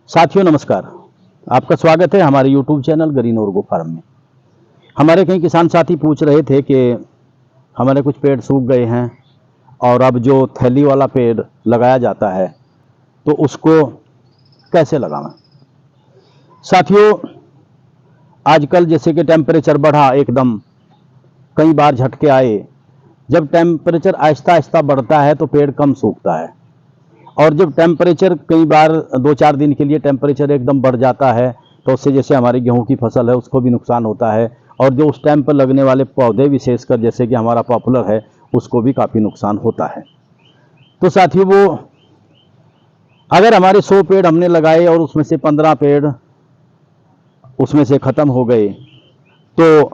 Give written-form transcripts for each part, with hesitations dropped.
साथियों नमस्कार। आपका स्वागत है हमारे YouTube चैनल ग्रीन ऑर्गो फार्म में। हमारे कई किसान साथी पूछ रहे थे कि हमारे कुछ पेड़ सूख गए हैं और अब जो थैली वाला पेड़ लगाया जाता है तो उसको कैसे लगावें। साथियों आजकल जैसे कि टेम्परेचर बढ़ा एकदम, कई बार झटके आए। जब टेम्परेचर आहिस्ता आहिस्ता बढ़ता है तो पेड़ कम सूखता है, और जब टेम्परेचर कई बार 2-4 दिन के लिए टेम्परेचर एकदम बढ़ जाता है तो उससे जैसे हमारी गेहूं की फसल है उसको भी नुकसान होता है, और जो उस टाइम पर लगने वाले पौधे विशेषकर जैसे कि हमारा पॉपुलर है उसको भी काफ़ी नुकसान होता है। तो साथियों वो अगर हमारे 100 पेड़ हमने लगाए और उसमें से 15 पेड़ उसमें से ख़त्म हो गए तो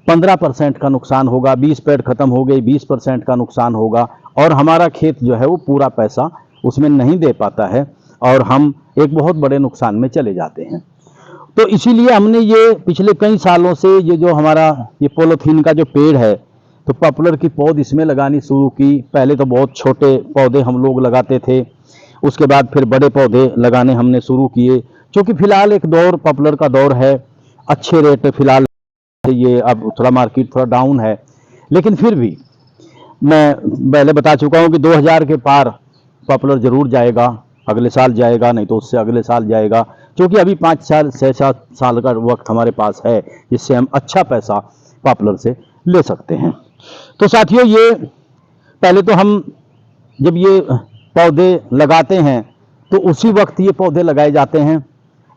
15% का नुकसान होगा, 20 पेड़ ख़त्म हो गए 20% का नुकसान होगा, और हमारा खेत जो है वो पूरा पैसा उसमें नहीं दे पाता है और हम एक बहुत बड़े नुकसान में चले जाते हैं। तो इसीलिए हमने ये पिछले कई सालों से ये जो हमारा ये पॉलीथीन का जो पेड़ है तो पॉपुलर की पौध इसमें लगानी शुरू की। पहले तो बहुत छोटे पौधे हम लोग लगाते थे, उसके बाद फिर बड़े पौधे लगाने हमने शुरू किए। क्योंकि फिलहाल एक दौर पॉपुलर का दौर है, अच्छे रेट फिलहाल ये, अब थोड़ा मार्केट थोड़ा डाउन है, लेकिन फिर भी मैं पहले बता चुका हूँ कि 2000 के पार पॉपुलर जरूर जाएगा, अगले साल जाएगा, नहीं तो उससे अगले साल जाएगा। क्योंकि अभी 5 साल 6-7 साल का वक्त हमारे पास है जिससे हम अच्छा पैसा पॉपुलर से ले सकते हैं। तो साथियों ये पहले तो हम जब ये पौधे लगाते हैं तो उसी वक्त ये पौधे लगाए जाते हैं,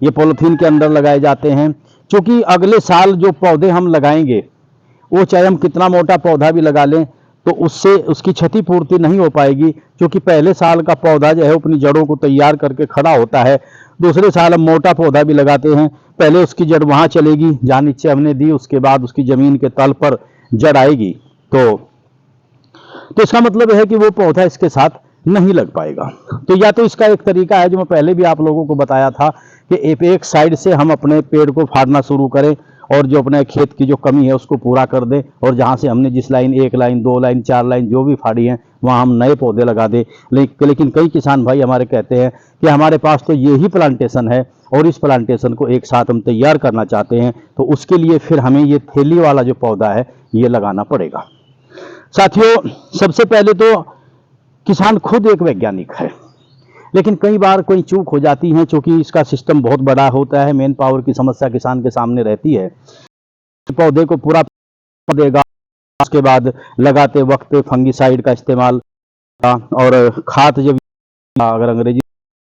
ये पॉलीथीन के अंदर लगाए जाते हैं। क्योंकि अगले साल जो पौधे हम लगाएंगे वो चाहे हम कितना मोटा पौधा भी लगा लें तो उससे उसकी क्षतिपूर्ति नहीं हो पाएगी। क्योंकि पहले साल का पौधा जो है अपनी जड़ों को तैयार करके खड़ा होता है, दूसरे साल हम मोटा पौधा भी लगाते हैं, पहले उसकी जड़ वहाँ चलेगी जहाँ नीचे हमने दी, उसके बाद उसकी ज़मीन के तल पर जड़ आएगी। तो इसका मतलब है कि वो पौधा इसके साथ नहीं लग पाएगा। तो या तो इसका एक तरीका है जो मैं पहले भी आप लोगों को बताया था कि एक साइड से हम अपने पेड़ को फाड़ना शुरू करें और जो अपने खेत की जो कमी है उसको पूरा कर दे, और जहाँ से हमने जिस लाइन 1 लाइन 2 लाइन 4 लाइन जो भी फाड़ी हैं वहाँ हम नए पौधे लगा दे। लेकिन कई किसान भाई हमारे कहते हैं कि हमारे पास तो यही प्लांटेशन है और इस प्लांटेशन को एक साथ हम तैयार करना चाहते हैं, तो उसके लिए फिर हमें ये थैली वाला जो पौधा है ये लगाना पड़ेगा। साथियों सबसे पहले तो किसान खुद एक वैज्ञानिक है, लेकिन कई बार कोई चूक हो जाती है क्योंकि इसका सिस्टम बहुत बड़ा होता है, मैन पावर की समस्या किसान के सामने रहती है। पौधे को पूरा देगा, उसके बाद लगाते वक्त फंगीसाइड का इस्तेमाल, और खाद जब अगर अंग्रेजी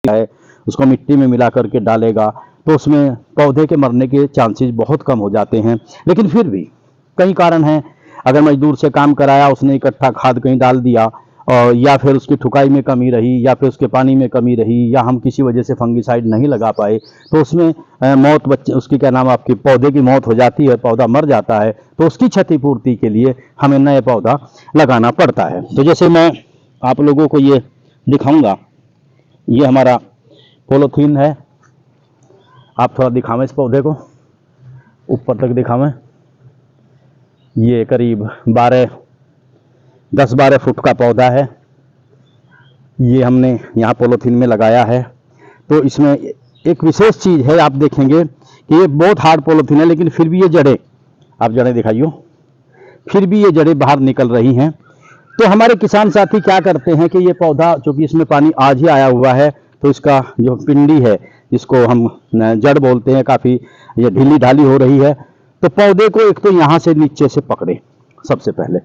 है उसको मिट्टी में मिला करके डालेगा तो उसमें पौधे के मरने के चांसेस बहुत कम हो जाते हैं। लेकिन फिर भी कई कारण हैं, अगर मजदूर से काम कराया उसने इकट्ठा खाद कहीं डाल दिया, और या फिर उसकी ठुकाई में कमी रही, या फिर उसके पानी में कमी रही, या हम किसी वजह से फंगीसाइड नहीं लगा पाए तो उसमें मौत बच्चे उसकी क्या नाम आपकी पौधे की मौत हो जाती है, पौधा मर जाता है। तो उसकी क्षतिपूर्ति के लिए हमें नए पौधा लगाना पड़ता है। तो जैसे मैं आप लोगों को ये दिखाऊंगा, ये हमारा पॉलीथीन है, आप थोड़ा दिखावें इस पौधे को, ऊपर तक दिखावें। ये करीब 10-12 फुट का पौधा है, ये हमने यहाँ पॉलीथीन में लगाया है। तो इसमें एक विशेष चीज़ है, आप देखेंगे कि ये बहुत हार्ड पॉलीथीन है लेकिन फिर भी ये जड़ें, आप जड़ें दिखाइयो, फिर भी ये जड़ें बाहर निकल रही हैं। तो हमारे किसान साथी क्या करते हैं कि ये पौधा चूँकि इसमें पानी आज ही आया हुआ है तो इसका जो पिंडी है जिसको हम जड़ बोलते हैं काफ़ी ये ढीली ढाली हो रही है। तो पौधे को एक तो यहाँ से नीचे से पकड़े, सबसे पहले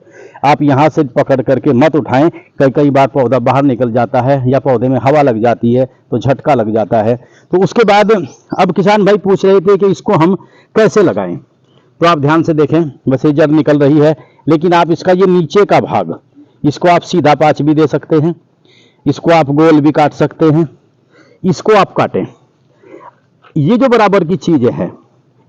आप यहाँ से पकड़ करके मत उठाएं, कई बार पौधा बाहर निकल जाता है या पौधे में हवा लग जाती है तो झटका लग जाता है। तो उसके बाद अब किसान भाई पूछ रहे थे कि इसको हम कैसे लगाएं। तो आप ध्यान से देखें, वैसे जड़ निकल रही है लेकिन आप इसका ये नीचे का भाग, इसको आप सीधा पाँच भी दे सकते हैं, इसको आप गोल भी काट सकते हैं, इसको आप काटें। ये जो बराबर की चीज़ें हैं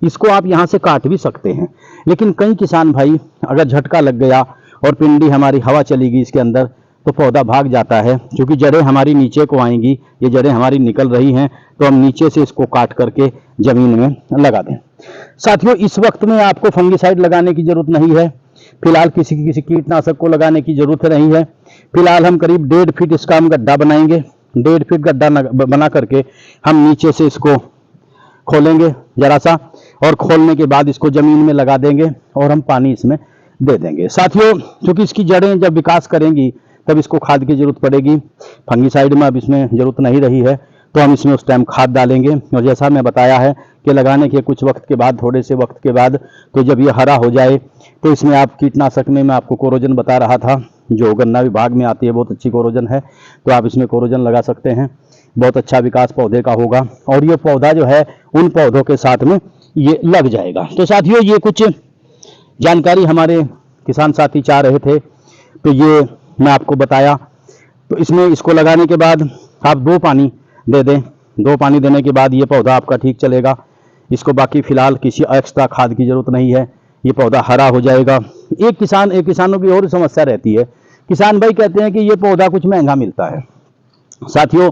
इसको आप यहाँ से काट भी सकते हैं। लेकिन कई किसान भाई अगर झटका लग गया और पिंडी हमारी हवा चली गई इसके अंदर तो पौधा भाग जाता है, क्योंकि जड़ें हमारी नीचे को आएंगी, ये जड़ें हमारी निकल रही हैं तो हम नीचे से इसको काट करके ज़मीन में लगा दें। साथियों इस वक्त में आपको फंगीसाइड लगाने की ज़रूरत नहीं है, फिलहाल किसी कीटनाशक को लगाने की ज़रूरत नहीं है। फिलहाल हम करीब 1.5 फीट इसका हम गड्ढा बनाएंगे 1.5 फीट गड्ढा बना करके हम नीचे से इसको खोलेंगे जरा सा, और खोलने के बाद इसको जमीन में लगा देंगे और हम पानी इसमें दे देंगे। साथियों, क्योंकि इसकी जड़ें जब विकास करेंगी तब इसको खाद की जरूरत पड़ेगी। फंगीसाइड में अब इसमें जरूरत नहीं रही है, तो हम इसमें उस टाइम खाद डालेंगे। और जैसा मैं बताया है कि लगाने के कुछ वक्त के बाद, थोड़े से वक्त के बाद, तो जब ये हरा हो जाए तो इसमें आप कीटनाशक में मैं आपको कोरोजन बता रहा था, जो गन्ना विभाग में आती है, बहुत अच्छी कोरोजन है, तो आप इसमें कोरोजन लगा सकते हैं। बहुत अच्छा विकास पौधे का होगा और ये पौधा जो है उन पौधों के साथ में ये लग जाएगा। तो साथियों, ये कुछ जानकारी हमारे किसान साथी चाह रहे थे, तो ये मैं आपको बताया। तो इसमें इसको लगाने के बाद आप 2 पानी दे दें। 2 पानी देने के बाद ये पौधा आपका ठीक चलेगा। इसको बाकी फिलहाल किसी एक्स्ट्रा खाद की जरूरत नहीं है, ये पौधा हरा हो जाएगा। एक किसानों की और समस्या रहती है, किसान भाई कहते हैं कि ये पौधा कुछ महंगा मिलता है। साथियों,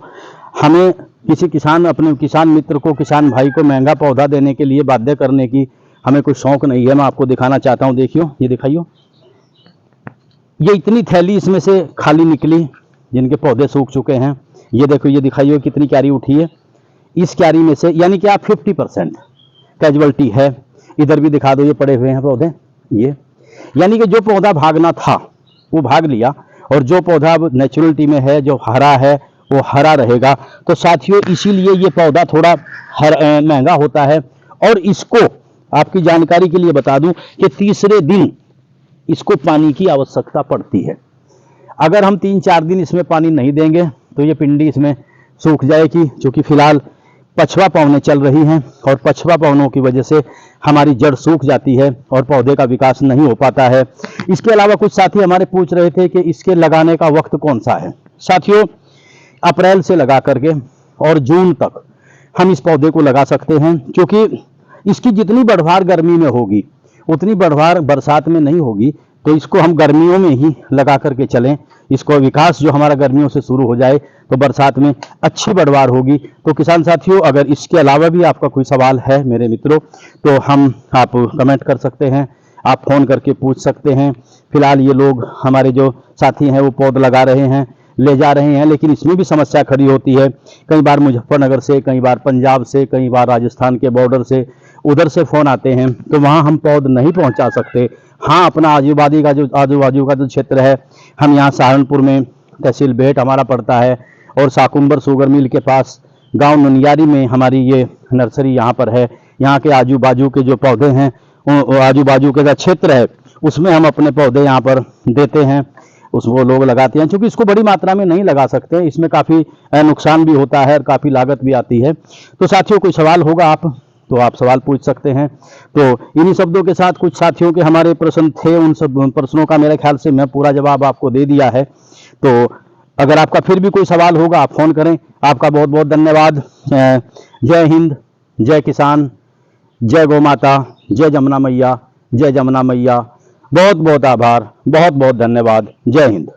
हमें किसी अपने किसान मित्र को, किसान भाई को महंगा पौधा देने के लिए बाध्य करने की हमें कोई शौक नहीं है। मैं आपको दिखाना चाहता हूं, देखियो, ये दिखाइयो, ये इतनी थैली इसमें से खाली निकली जिनके पौधे सूख चुके हैं। ये देखो, ये दिखाइयो कितनी क्यारी उठी है। इस क्यारी में से यानी कि आप 50% कैजुअलिटी है। इधर भी दिखा दो, ये पड़े हुए हैं पौधे, ये यानी कि जो पौधा भागना था वो भाग लिया, और जो पौधा अब नेचुरलिटी में है, जो हरा है, वो हरा रहेगा। तो साथियों, इसीलिए ये पौधा थोड़ा महंगा होता है। और इसको आपकी जानकारी के लिए बता दूं कि तीसरे दिन इसको पानी की आवश्यकता पड़ती है। अगर हम 3-4 दिन इसमें पानी नहीं देंगे तो ये पिंडी इसमें सूख जाएगी, क्योंकि फिलहाल पछवा पवनें चल रही हैं और पछवा पवनों की वजह से हमारी जड़ सूख जाती है और पौधे का विकास नहीं हो पाता है। इसके अलावा कुछ साथी हमारे पूछ रहे थे कि इसके लगाने का वक्त कौन सा है। साथियों, अप्रैल से लगा करके और जून तक हम इस पौधे को लगा सकते हैं, क्योंकि इसकी जितनी बढ़वार गर्मी में होगी उतनी बढ़वार बरसात में नहीं होगी। तो इसको हम गर्मियों में ही लगा करके चलें। इसको विकास जो हमारा गर्मियों से शुरू हो जाए तो बरसात में अच्छी बढ़वार होगी। तो किसान साथियों, अगर इसके अलावा भी आपका कोई सवाल है मेरे मित्रों, तो आप कमेंट कर सकते हैं, आप फ़ोन करके पूछ सकते हैं। फिलहाल ये लोग हमारे जो साथी हैं वो पौध लगा रहे हैं, ले जा रहे हैं, लेकिन इसमें भी समस्या खड़ी होती है। कई बार मुजफ्फरनगर से, कई बार पंजाब से, कई बार राजस्थान के बॉर्डर से, उधर से फ़ोन आते हैं, तो वहाँ हम पौध नहीं पहुँचा सकते। हाँ, अपना आजू बाजू का जो क्षेत्र है, हम यहाँ सहारनपुर में तहसील बेहट हमारा पड़ता है, और साकुम्बर शुगर मिल के पास गांव ननियारी में हमारी ये नर्सरी यहाँ पर है। यहाँ के आजू बाजू के जो पौधे हैं, आजू बाजू के जो क्षेत्र है, उसमें हम अपने पौधे यहाँ पर देते हैं, वो लोग लगाते हैं। क्योंकि इसको बड़ी मात्रा में नहीं लगा सकते, इसमें काफ़ी नुकसान भी होता है और काफ़ी लागत भी आती है। तो साथियों, कोई सवाल होगा तो आप सवाल पूछ सकते हैं। तो इन्हीं शब्दों के साथ कुछ साथियों के हमारे प्रश्न थे, उन सब प्रश्नों का मेरे ख्याल से मैं पूरा जवाब आपको दे दिया है। तो अगर आपका फिर भी कोई सवाल होगा आप फ़ोन करें। आपका बहुत बहुत धन्यवाद। जय हिंद, जय किसान, जय गौ माता, जय जमुना मैया, जय जमुना मैया। बहुत बहुत आभार, बहुत बहुत धन्यवाद। जय हिंद।